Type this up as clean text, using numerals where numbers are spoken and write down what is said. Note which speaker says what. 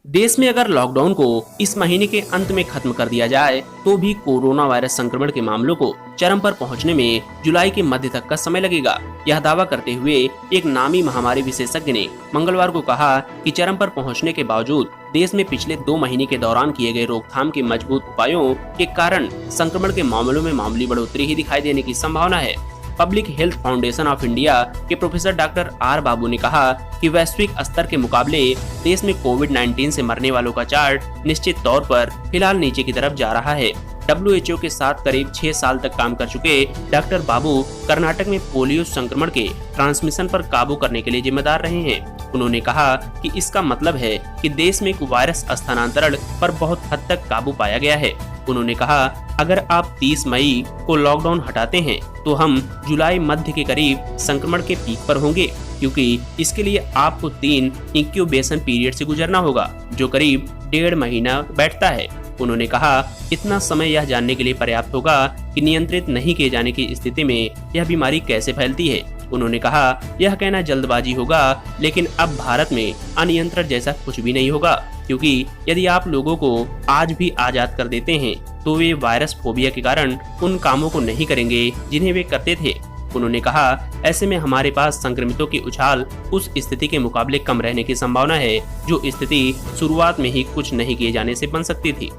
Speaker 1: देश में अगर लॉकडाउन को इस महीने के अंत में खत्म कर दिया जाए तो भी कोरोना वायरस संक्रमण के मामलों को चरम पर पहुंचने में जुलाई के मध्य तक का समय लगेगा। यह दावा करते हुए एक नामी महामारी विशेषज्ञ ने मंगलवार को कहा कि चरम पर पहुंचने के बावजूद देश में पिछले 2 महीने के दौरान किए गए रोकथाम के मजबूत उपायों के कारण संक्रमण के मामलों में मामूली बढ़ोतरी ही दिखाई देने की संभावना है। Public health foundation of India के प्रोफेसर डॉक्टर आर बाबू ने कहा कि वैश्विक स्तर के मुकाबले देश में कोविड-19 से मरने वालों का चार्ट निश्चित तौर पर फिलहाल नीचे की तरफ जा रहा है। WHO के साथ करीब 6 साल तक काम कर चुके डॉक्टर बाबू कर्नाटक में पोलियो संक्रमण के ट्रांसमिशन पर काबू करने के लिए जिम्मेदार रहे हैं। उन्होंने कहा कि इसका मतलब है कि देश में वायरस स्थानांतरण पर बहुत हद तक काबू पाया गया है। उन्होंने कहा, अगर आप 30 मई को लॉकडाउन हटाते हैं तो हम जुलाई मध्य के करीब संक्रमण के पीक पर होंगे, क्योंकि इसके लिए आपको 3 इंक्यूबेशन पीरियड से गुजरना होगा, जो करीब 1.5 महीना बैठता है। उन्होंने कहा, इतना समय यह जानने के लिए पर्याप्त होगा कि नियंत्रित नहीं किए जाने की स्थिति में यह बीमारी कैसे फैलती है। उन्होंने कहा, यह कहना जल्दबाजी होगा, लेकिन अब भारत में अनियंत्रित जैसा कुछ भी नहीं होगा, क्योंकि यदि आप लोगों को आज भी आजाद कर देते हैं तो वे वायरस फोबिया के कारण उन कामों को नहीं करेंगे जिन्हें वे करते थे। उन्होंने कहा, ऐसे में हमारे पास संक्रमितों की उछाल उस स्थिति के मुकाबले कम रहने की संभावना है जो स्थिति शुरुआत में ही कुछ नहीं किए जाने से बन सकती थी।